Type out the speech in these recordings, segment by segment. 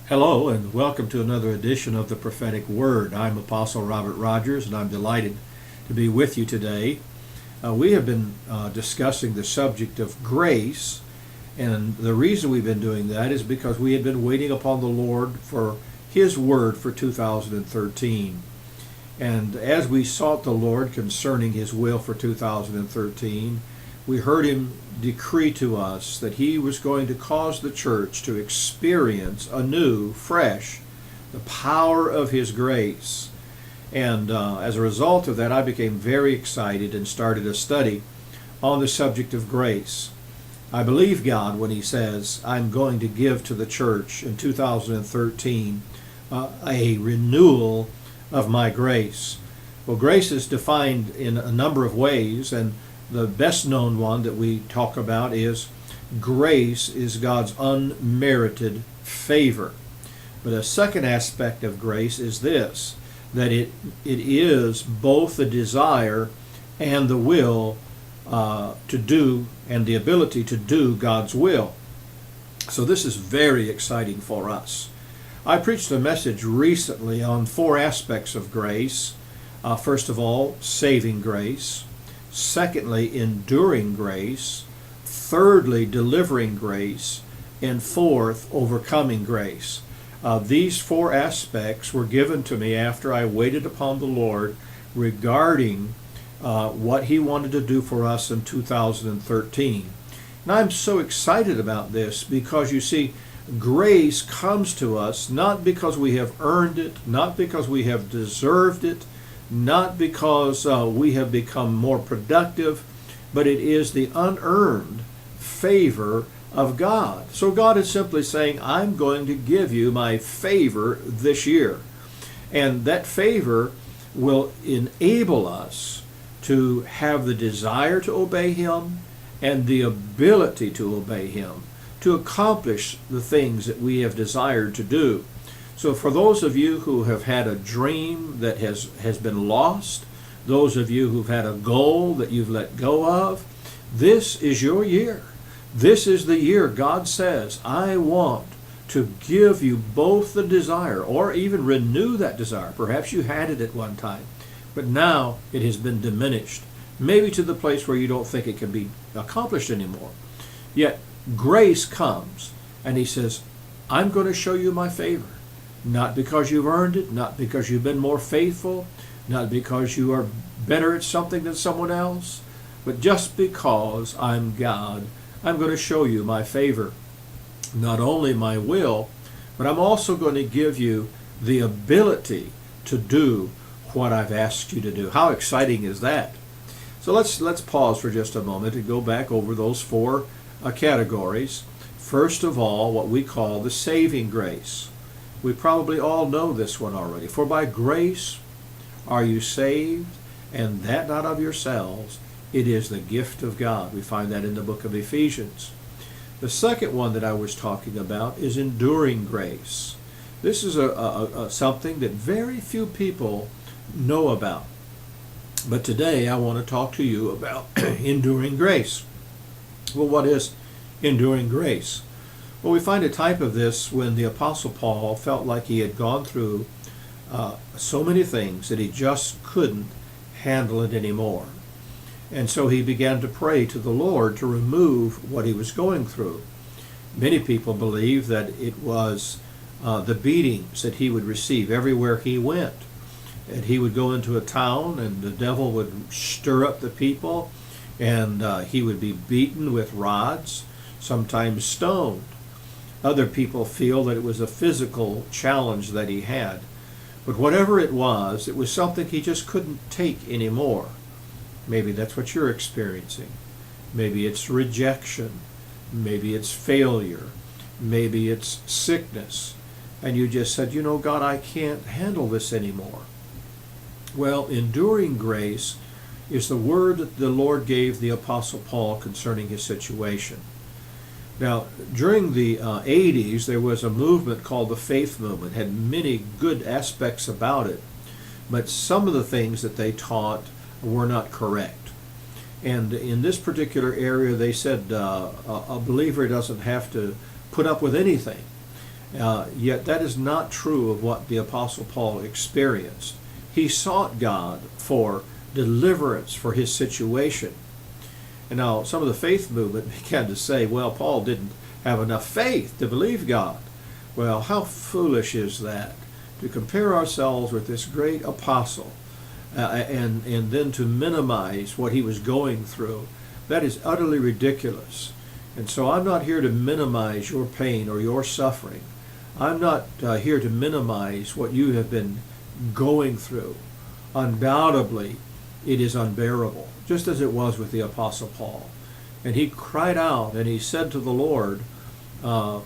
Hello and welcome to another edition of the Prophetic Word. I'm Apostle Robert Rogers and I'm delighted to be with you today. We have been discussing the subject of grace, and the reason we've been doing that is because we had been waiting upon the Lord for His Word for 2013. And as we sought the Lord concerning His will for 2013, we heard Him decree to us that He was going to cause the church to experience anew, fresh, the power of His grace. And as a result of that, I became very excited and started a study on the subject of grace. I believe God when He says, I'm going to give to the church in 2013 a renewal of my grace. Well, grace is defined in a number of ways, and the best known one that we talk about is grace is God's unmerited favor. But a second aspect of grace is this, that it is both the desire and the will to do, and the ability to do God's will. So this is very exciting for us. I preached a message recently on four aspects of grace. First of all, saving grace. Secondly, enduring grace. Thirdly, delivering grace. And fourth, overcoming grace. These four aspects were given to me after I waited upon the Lord regarding what He wanted to do for us in 2013. And I'm so excited about this because, you see, grace comes to us not because we have earned it, not because we have deserved it, not because we have become more productive, but it is the unearned favor of God. So God is simply saying, I'm going to give you my favor this year. And that favor will enable us to have the desire to obey Him and the ability to obey Him, to accomplish the things that we have desired to do. So for those of you who have had a dream that has been lost, those of you who've had a goal that you've let go of, this is your year. This is the year God says, I want to give you both the desire, or even renew that desire. Perhaps you had it at one time, but now it has been diminished, maybe to the place where you don't think it can be accomplished anymore. Yet grace comes, and He says, I'm going to show you my favor. Not because you've earned it, not because you've been more faithful, not because you are better at something than someone else, but just because I'm God, I'm going to show you my favor. Not only my will, but I'm also going to give you the ability to do what I've asked you to do. How exciting is that? So let's pause for just a moment and go back over those four categories. First of all, what we call the saving grace. We probably all know this one already. For by grace are you saved, and that not of yourselves. It is the gift of God. We find that in the book of Ephesians. The second one that I was talking about is enduring grace. This is something that very few people know about. But today I want to talk to you about enduring grace. Well, what is enduring grace? Well, we find a type of this when the Apostle Paul felt like he had gone through so many things that he just couldn't handle it anymore. And so he began to pray to the Lord to remove what he was going through. Many people believe that it was the beatings that he would receive everywhere he went. And he would go into a town and the devil would stir up the people, and he would be beaten with rods, sometimes stoned. Other people feel that it was a physical challenge that he had. But whatever it was something he just couldn't take anymore. Maybe that's what you're experiencing. Maybe it's rejection. Maybe it's failure. Maybe it's sickness. And you just said, God, I can't handle this anymore. Well, enduring grace is the word that the Lord gave the Apostle Paul concerning his situation. Now, during the 80s, there was a movement called the Faith Movement. It had many good aspects about it, but some of the things that they taught were not correct. And in this particular area, they said a believer doesn't have to put up with anything. Yet that is not true of what the Apostle Paul experienced. He sought God for deliverance for his situation. And now some of the faith movement began to say, well, Paul didn't have enough faith to believe God. Well, how foolish is that, to compare ourselves with this great apostle and then to minimize what he was going through. That is utterly ridiculous. And so I'm not here to minimize your pain or your suffering. I'm not here to minimize what you have been going through. Undoubtedly, it is unbearable, just as it was with the Apostle Paul. And he cried out and he said to the Lord,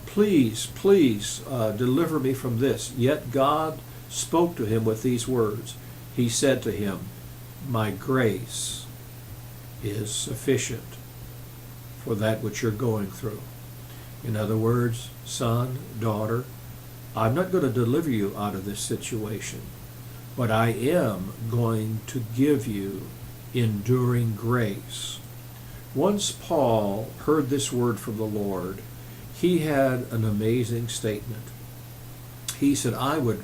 please, please deliver me from this. Yet God spoke to him with these words. He said to him, my grace is sufficient for that which you're going through. In other words, son, daughter, I'm not going to deliver you out of this situation, but I am going to give you enduring grace. Once Paul heard this word from the Lord, he had an amazing statement. He said, I would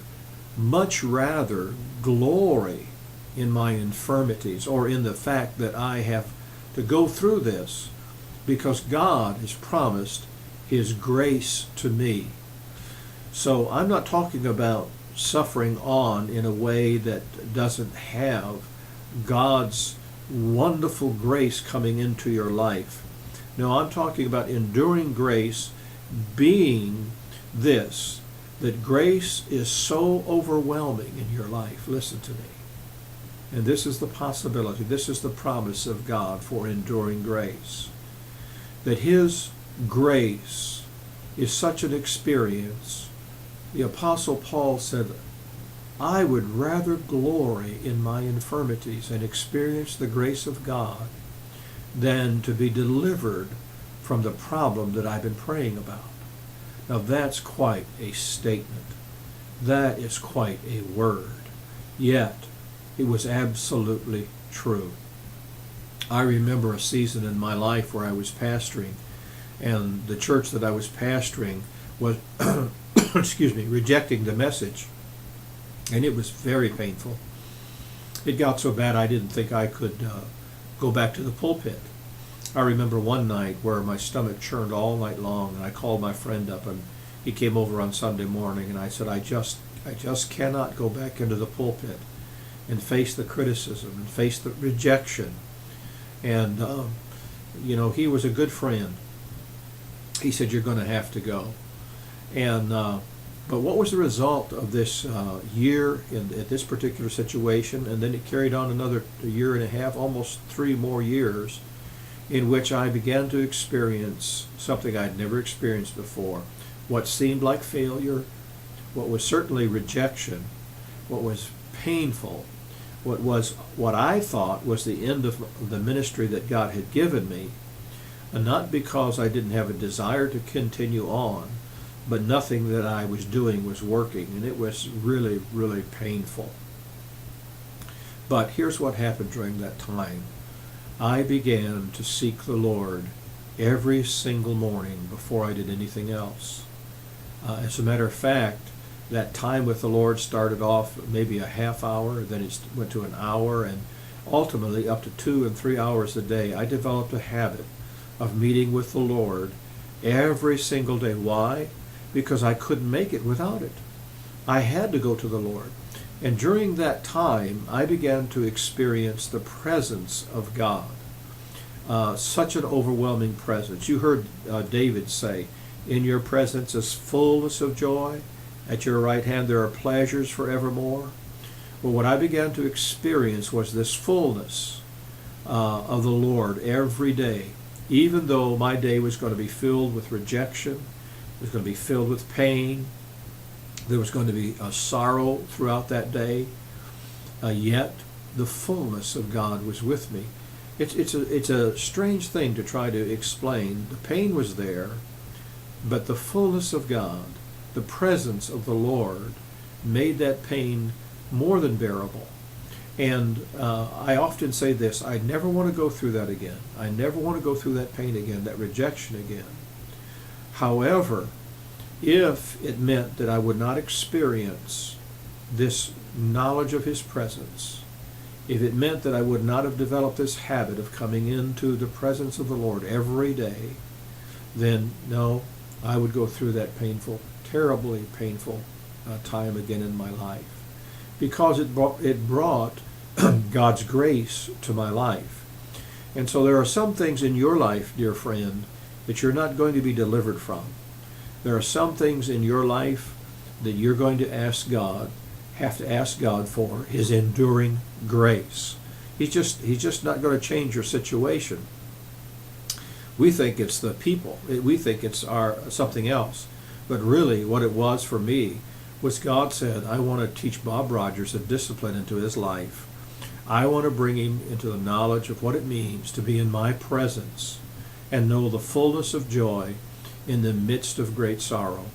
much rather glory in my infirmities, or in the fact that I have to go through this, because God has promised his grace to me. So I'm not talking about suffering on in a way that doesn't have God's wonderful grace coming into your life. No, I'm talking about enduring grace being this, that grace is so overwhelming in your life. Listen to me. And this is the possibility, this is the promise of God for enduring grace. That his grace is such an experience. The Apostle Paul said, I would rather glory in my infirmities and experience the grace of God than to be delivered from the problem that I've been praying about. Now that's quite a statement. That is quite a word. Yet, it was absolutely true. I remember a season in my life where I was pastoring, and the church that I was pastoring was rejecting the message. And it was very painful. It got so bad I didn't think I could go back to the pulpit. I remember one night where my stomach churned all night long, and I called my friend up, and he came over on Sunday morning, and I said, I just cannot go back into the pulpit and face the criticism and face the rejection. And, he was a good friend. He said, you're going to have to go. And but what was the result of this year at this particular situation? And then it carried on another year and a half, almost 3 more years, in which I began to experience something I'd never experienced before. What seemed like failure, what was certainly rejection, what was painful, what I thought was the end of the ministry that God had given me, and not because I didn't have a desire to continue on, but nothing that I was doing was working, and it was really, really painful. But here's what happened during that time. I began to seek the Lord every single morning before I did anything else. As a matter of fact, that time with the Lord started off maybe a half hour, then it went to an hour, and ultimately up to 2 and 3 hours a day. I developed a habit of meeting with the Lord every single day. Why? Because I couldn't make it without it. I had to go to the Lord. And during that time, I began to experience the presence of God. Such an overwhelming presence. You heard David say, in your presence is fullness of joy. At your right hand there are pleasures forevermore. Well, what I began to experience was this fullness of the Lord every day. Even though my day was going to be filled with rejection, it was going to be filled with pain, there was going to be a sorrow throughout that day, yet the fullness of God was with me. It's a strange thing to try to explain. The pain was there, but the fullness of God, the presence of the Lord, made that pain more than bearable. And I often say this, I never want to go through that again. I never want to go through that pain again, that rejection again. However, if it meant that I would not experience this knowledge of His presence, if it meant that I would not have developed this habit of coming into the presence of the Lord every day, then no, I would go through that painful, terribly painful time again in my life, because it brought God's grace to my life. And so there are some things in your life, dear friend, that you're not going to be delivered from. There are some things in your life that you're going to have to ask God for His enduring grace. He's just not going to change your situation. We think it's the people. We think it's something else. But really, what it was for me was God said, I want to teach Bob Rogers a discipline into his life. I want to bring him into the knowledge of what it means to be in my presence and know the fullness of joy in the midst of great sorrow.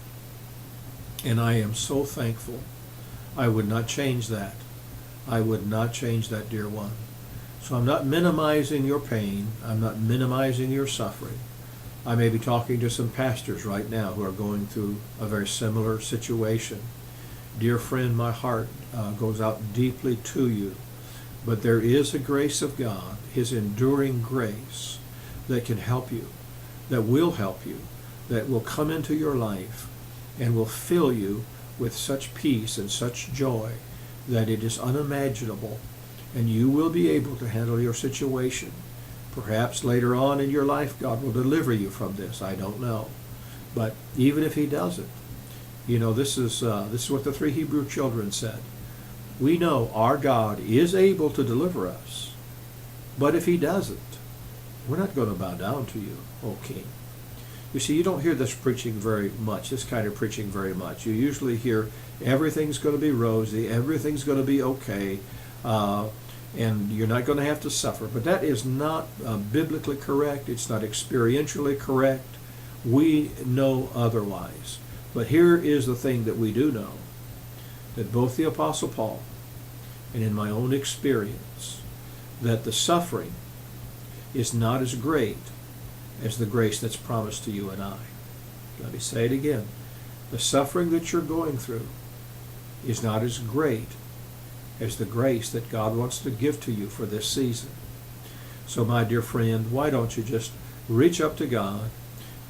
And I am so thankful. I would not change that. I would not change that, dear one. So I'm not minimizing your pain. I'm not minimizing your suffering. I may be talking to some pastors right now who are going through a very similar situation. Dear friend, my heart goes out deeply to you. But there is a grace of God, His enduring grace, that can help you, that will help you, that will come into your life and will fill you with such peace and such joy that it is unimaginable, and you will be able to handle your situation. Perhaps later on in your life God will deliver you from this. I don't know. But even if He doesn't, this is what the 3 Hebrew children said. We know our God is able to deliver us. But if He doesn't, we're not going to bow down to you, O King. You see, you don't hear this preaching very much, this kind of preaching very much. You usually hear everything's going to be rosy, everything's going to be okay, and you're not going to have to suffer. But that is not biblically correct. It's not experientially correct. We know otherwise. But here is the thing that we do know, that both the Apostle Paul and in my own experience, that the suffering is not as great as the grace that's promised to you and I. Let me say it again. The suffering that you're going through is not as great as the grace that God wants to give to you for this season. So my dear friend, why don't you just reach up to God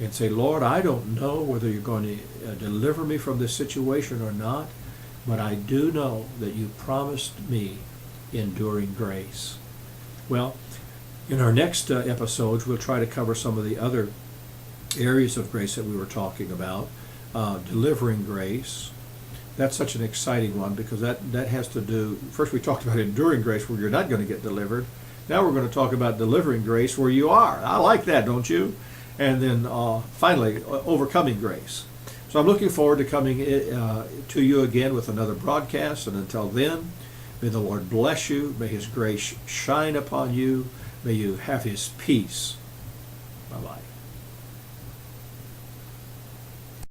and say, Lord, I don't know whether you're going to deliver me from this situation or not, but I do know that you promised me enduring grace. Well, in our next episodes, we'll try to cover some of the other areas of grace that we were talking about. Delivering grace. That's such an exciting one because that has to do, first we talked about enduring grace where you're not going to get delivered. Now we're going to talk about delivering grace where you are. I like that, don't you? And then finally, overcoming grace. So I'm looking forward to coming to you again with another broadcast. And until then, may the Lord bless you. May His grace shine upon you. May you have His peace. Bye-bye.